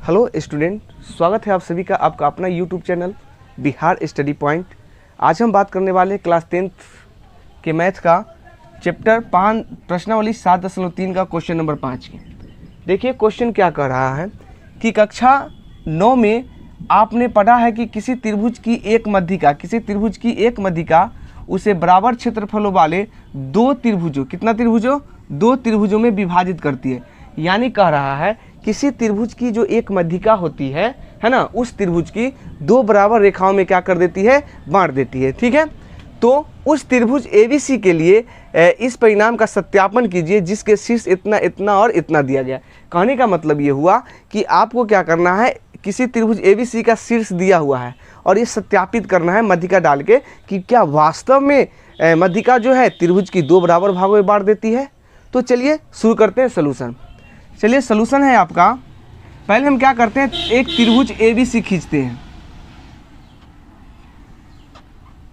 Hello student, स्वागत है आप सभी का आपका अपना YouTube channel Bihar study point. आज हम बात करने वाले क्लास 10th के मैथ का चैप्टर 5 प्रश्नावली 7.3 का क्वेश्चन नंबर 5 की। देखिए क्वेश्चन क्या कह रहा है कि कक्षा 9 में आपने पढ़ा है कि किसी त्रिभुज की एक मध्यिका उसे बराबर क्षेत्रफलों वाले दो त्रिभुजों में विभाजित करती है। यानी कह रहा है किसी त्रिभुज की जो एक मध्यिका होती है ना, उस त्रिभुज की दो बराबर रेखाओं में क्या कर देती है, बांट देती है। ठीक है, तो उस त्रिभुज ABC के लिए इस परिणाम का सत्यापन कीजिए जिसके शीर्ष इतना इतना और इतना दिया गया। कहने का मतलब ये हुआ कि आपको क्या करना है, किसी त्रिभुज ABC का शीर्ष दिया हुआ है और ये सत्यापित करना है मध्यिका डाल के कि क्या वास्तव में मध्यिका जो है त्रिभुज की दो बराबर भागों में बांट देती है। तो चलिए शुरू करते हैं सोल्यूशन। चलिए सोल्यूशन है आपका, पहले हम क्या करते हैं, एक त्रिभुज ABC खींचते हैं।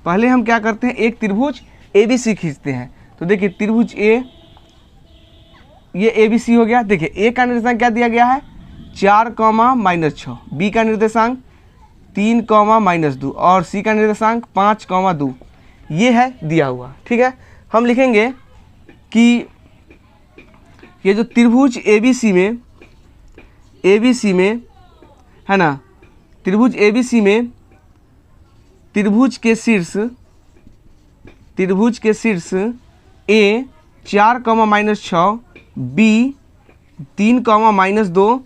पहले हम क्या करते हैं, एक त्रिभुज ABC खींचते हैं। तो देखिए त्रिभुज A, ये ABC हो गया। देखिए A का निर्देशांक क्या दिया गया है, 4, -6, B का निर्देशांक 3, -2 और C का निर्देशांक 5, 2 ये है दिया हुआ। ठीक है, हम लिखेंगे कि ये जो त्रिभुज ABC में है ना, त्रिभुज ABC में त्रिभुज के शीर्ष A 4, -6, B 3, -2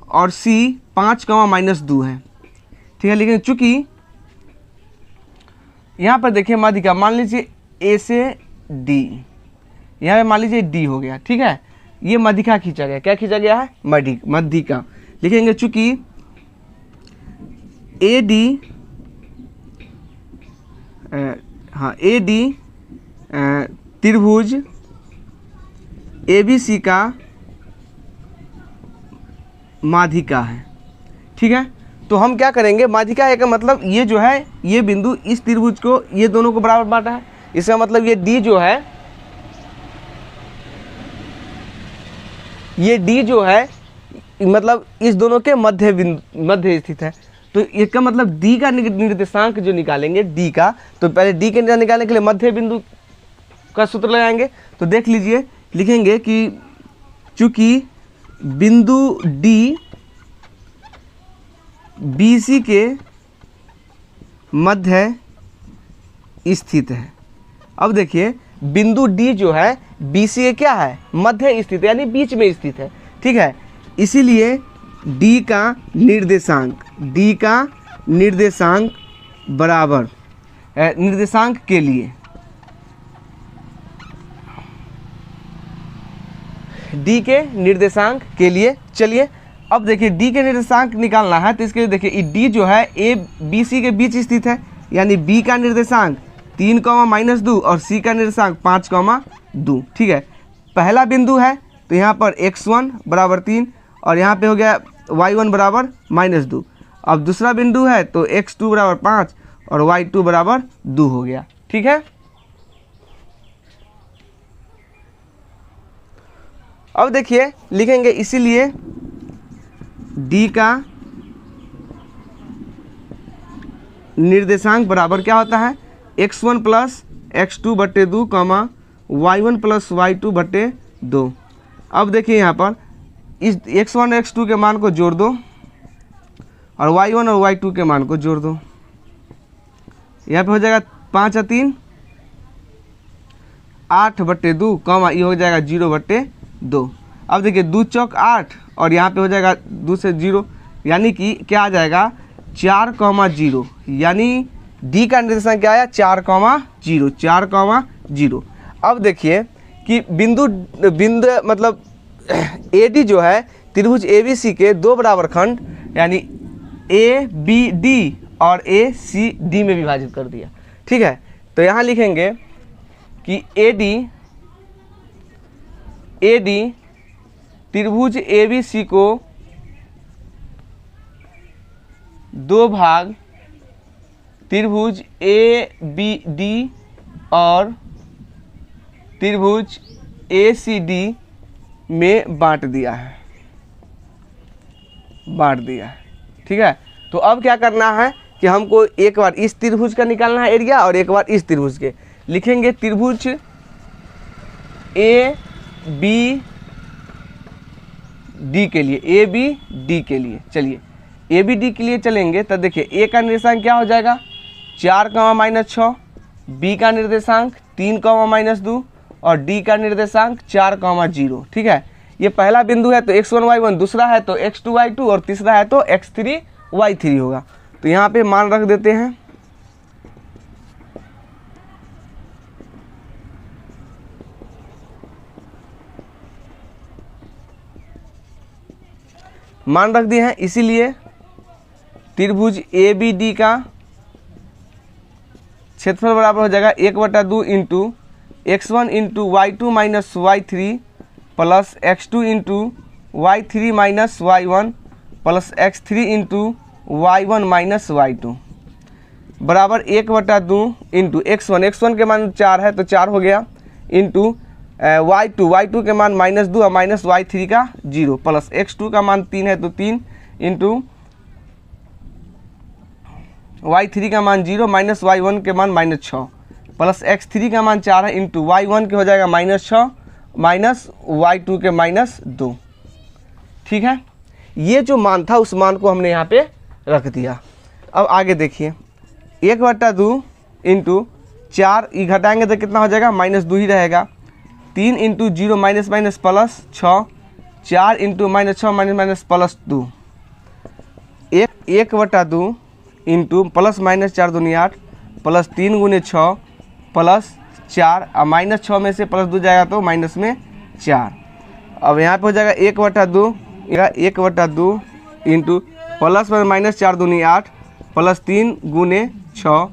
और C 5, -2 है। ठीक है, लेकिन चूंकि यहाँ पर देखिए मध्यिका, मान लीजिए A से D, यहाँ पे मान लीजिए D हो गया। ठीक है, ये मध्यिका खींचा गया। क्या खींचा गया है, मध्यिका। लिखेंगे चूंकि AD त्रिभुज ABC का माध्यिका है। ठीक है, तो हम क्या करेंगे, माध्यिका का मतलब ये जो है, ये बिंदु इस त्रिभुज को, ये दोनों को बराबर बांटा है। इसका मतलब ये D जो है, ये D जो है मतलब इस दोनों के मध्य स्थित है। तो इसका मतलब D का निर्देशांक जो निकालेंगे, D का, तो पहले D के निकालने के लिए मध्य बिंदु का सूत्र लगाएंगे। तो देख लीजिए, लिखेंगे कि चूंकि बिंदु D BC के मध्य स्थित है। अब देखिए बिंदु D जो है BC के क्या है, मध्य स्थित है, यानी बीच में स्थित है। ठीक है, इसीलिए D का निर्देशांक बराबर निर्देशांक के लिए D के निर्देशांक के लिए। चलिए अब देखिए D के निर्देशांक निकालना है, तो इसके लिए देखिए D जो है ABC के बीच स्थित है, यानी B का निर्देशांक 3, -2 और C का निर्देशांक 5, 2। ठीक है, पहला बिंदु है तो यहाँ पर x1 बराबर 3 और यहाँ पे हो गया y1 बराबर -2। अब दूसरा बिंदु है तो x2 बराबर 5 और y2 बराबर 2 हो गया। ठीक है, अब देखिए लिखेंगे, इसीलिए D का निर्देशांक बराबर क्या होता है, x1 + x2/2, y1 + y2/2। अब देखिए यहाँ पर इस x1 x2 के मान को जोड़ दो और y1 और y2 के मान को जोड़ दो। यहाँ पे हो जाएगा 5 और 3 8/2, ये हो जाएगा 0/2। अब देखिए 2 चौक 8 और यहाँ पे हो जाएगा 2 से 0, यानी कि क्या आ जाएगा 4, 0। यानी D का निर्देशांक क्या आया, 4, 0। अब देखिए कि बिंदु मतलब AD जो है त्रिभुज ABC के दो बराबर खंड यानी ABD और ACD में विभाजित कर दिया। ठीक है, तो यहाँ लिखेंगे कि AD त्रिभुज ABC को दो भाग त्रिभुज ABD और त्रिभुज ACD में बांट दिया है। बांट दिया है। ठीक है, तो अब क्या करना है कि हमको एक बार इस त्रिभुज का निकालना है एरिया और एक बार इस त्रिभुज के। लिखेंगे त्रिभुज ए बी डी के लिए, ए बी डी के लिए। चलिए ए बी डी के लिए चलेंगे तो देखिए ए का निर्देशांक क्या हो जाएगा 4, बी का निर्देशांक 3, -2 और डी का निर्देशांक 4, 0। ठीक है, ये पहला बिंदु है तो x1 y1, दूसरा है तो x2 y2 और तीसरा है तो x3 y3 होगा। तो यहाँ पे मान रख देते हैं। मान रख दिए हैं, इसीलिए त्रिभुज ए बी डी का क्षेत्रफल बराबर हो जाएगा 1/2 into x1 into y2 minus y3 plus x2 into y3 minus y1 plus x3 into y1 minus y2 बराबर 1/2 इंटू x1 के मान 4 है तो 4 हो गया, इंटू y2 के मान -2 और माइनस y3 का 0 प्लस x2 का मान 3 है तो 3 इंटू y3 का मान 0 माइनस y1 के मान -6 प्लस x3 का मान 4 है इंटू y1 के हो जाएगा -6 माइनस y2 के -2। ठीक है, ये जो मान था उस मान को हमने यहाँ पे रख दिया। अब आगे देखिए 1/2 इंटू 4 ये घटाएंगे तो कितना हो जाएगा -2 ही रहेगा, 3 into 0 minus plus 6, 4 into -6 minus plus 2, 1/2 into plus -4 दूनी 8 प्लस 3 गुने 6 प्लस 4 और -6 में से प्लस 2 जाएगा तो माइनस में 4। अब यहाँ पे हो जाएगा 1/2 इंटू प्लस -4 दूनी 8 प्लस 3 गुने 6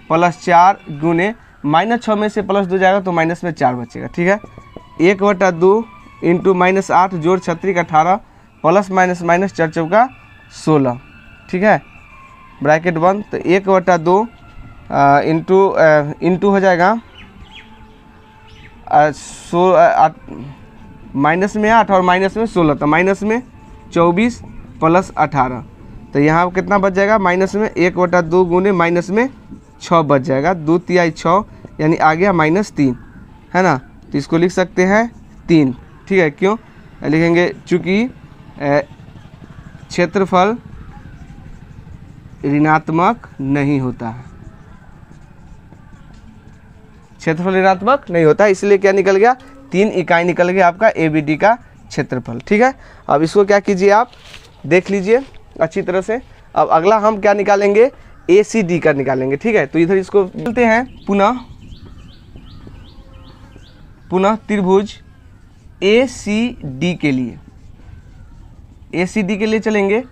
प्लस 4 गुने -6 में से प्लस 2 जाएगा तो माइनस में 4 बचेगा। ठीक है, 1/2 इंटू -8 जोड़ 36 18 प्लस माइनस 4 चौका 16। ठीक है, ब्रैकेट बंद। तो 1/2 इंटू हो जाएगा माइनस में 8 और माइनस में 16 तो माइनस में 24 प्लस 18। तो यहाँ कितना बच जाएगा माइनस में 1/2 गुने माइनस में 6 बच जाएगा, 2 तिहाई 6 यानी आ गया -3 है ना। तो इसको लिख सकते हैं 3। ठीक है, क्यों लिखेंगे चूँकि क्षेत्रफल ऋणात्मक नहीं होता है, क्षेत्रफल ऋणात्मक नहीं होता है, इसलिए क्या निकल गया 3 इकाई निकल गया आपका ABD का क्षेत्रफल। ठीक है, अब इसको क्या कीजिए आप देख लीजिए अच्छी तरह से। अब अगला हम क्या निकालेंगे ACD का निकालेंगे। ठीक है, तो इधर इसको बोलते हैं पुनः त्रिभुज ACD के लिए, ACD के लिए चलेंगे।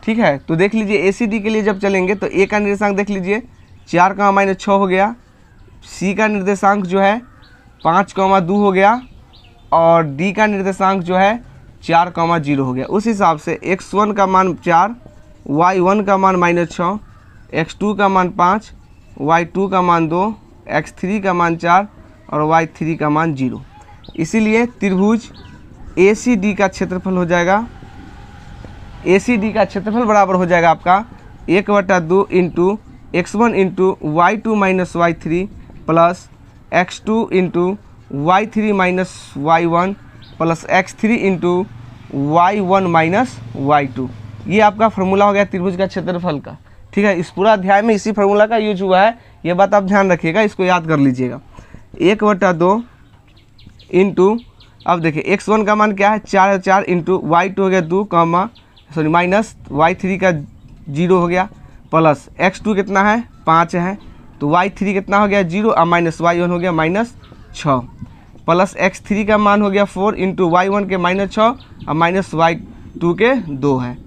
ठीक है, तो देख लीजिए ACD के लिए जब चलेंगे तो A का निर्देशांक देख लीजिए 4, -6 हो गया, C का निर्देशांक जो है 5, 2 हो गया और D का निर्देशांक जो है 4, 0 हो गया। उस हिसाब से x1 का मान 4, y1 का मान -6, x2 का मान 5, y2 का मान 2, x3 का मान 4 और y3 का मान 0। इसीलिए त्रिभुज ACD का क्षेत्रफल हो जाएगा, ACD का क्षेत्रफल बराबर हो जाएगा आपका 1/2 into x1 into y2 minus y3 plus x2 into y3 minus y1 plus x3 into y1 minus y2। ये आपका फार्मूला हो गया त्रिभुज का क्षेत्रफल का। ठीक है, इस पूरा अध्याय में इसी फार्मूला का यूज हुआ है, ये बात आप ध्यान रखिएगा, इसको याद कर लीजिएगा। 1/2 इंटू अब देखिए x1 का मान क्या है 4 इंटू y2 हो गया 2 माइनस y3 का 0 हो गया प्लस x2 कितना है 5 है तो y3 कितना हो गया 0 और माइनस y1 हो गया -6 प्लस x3 का मान हो गया 4 इंटू y1 के -6 और माइनस y2 के 2 है।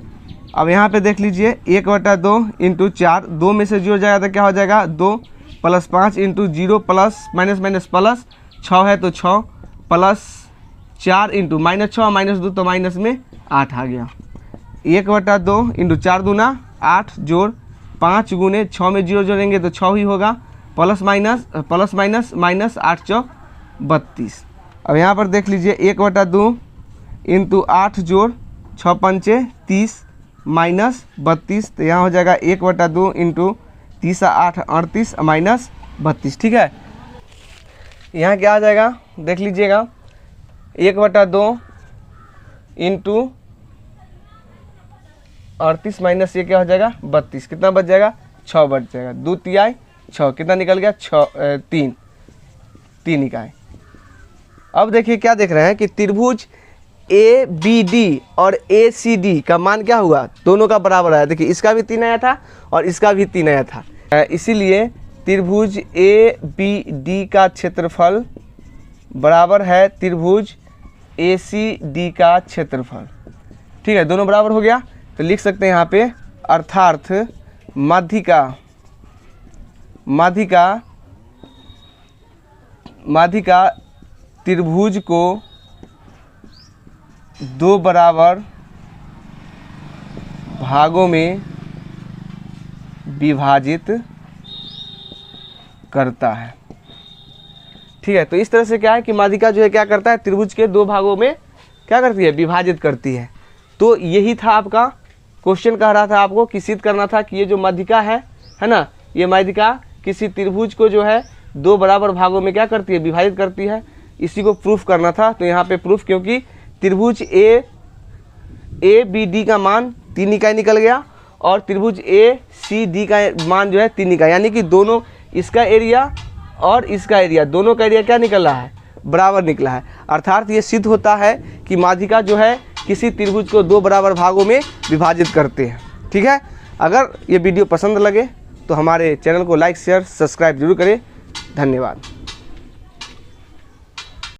अब यहाँ पे देख लीजिए 1/2 इंटू 4, 2 में से 0 जाएगा तो क्या हो जाएगा 2 plus 5 into 0 plus minus plus 6 है तो 6 प्लस 4 इंटू -6 -2 तो माइनस में 8 आ गया। 1/2 इंटू 4 दूना 8 जोड़ 5 गुने 6 में 0 जोड़ेंगे तो 6 ही होगा प्लस माइनस -8 चौक 32। अब यहाँ पर देख लीजिए 1/2 इंटू 8 जोड़ 6 पंचे 30 माइनस 32, तो यहाँ हो जाएगा 1/2 इंटू 30 8 38 माइनस 32। ठीक है, यहाँ क्या आ जाएगा देख लीजिएगा, 1/2 इंटू 38 माइनस ये क्या हो जाएगा 32, कितना बच जाएगा 6 बच जाएगा, 2 तिहाई 6, कितना निकल गया 3 इकाई। अब देखिए क्या देख रहे हैं कि त्रिभुज ABD और ACD का मान क्या हुआ, दोनों का बराबर आया। देखिए इसका भी 3 आया था और इसका भी 3 आया था, इसीलिए त्रिभुज ABD का क्षेत्रफल बराबर है त्रिभुज ACD का क्षेत्रफल। ठीक है, दोनों बराबर हो गया, तो लिख सकते हैं यहाँ पे अर्थात माध्यिका त्रिभुज को 2 बराबर भागों में विभाजित करता है। ठीक है, तो इस तरह से क्या है कि माध्यिका जो है क्या करता है, त्रिभुज के 2 भागों में क्या करती है, विभाजित करती है। तो यही था आपका क्वेश्चन, कह रहा था आपको कि सिद्ध करना था कि ये जो माध्यिका है ना, ये माध्यिका किसी त्रिभुज को जो है 2 बराबर भागों में क्या करती है, विभाजित करती है। इसी को प्रूफ करना था। तो यहाँ पे प्रूफ, क्योंकि त्रिभुज ABD का मान 3 इकाई निकल गया और त्रिभुज ACD का मान जो है 3 इकाई, यानी कि दोनों, इसका एरिया और इसका एरिया, दोनों का एरिया क्या निकल रहा है, बराबर निकला है। अर्थात ये सिद्ध होता है कि माध्यिका जो है किसी त्रिभुज को 2 बराबर भागों में विभाजित करते हैं। ठीक है, अगर ये वीडियो पसंद लगे तो हमारे चैनल को लाइक शेयर सब्सक्राइब जरूर करें। धन्यवाद।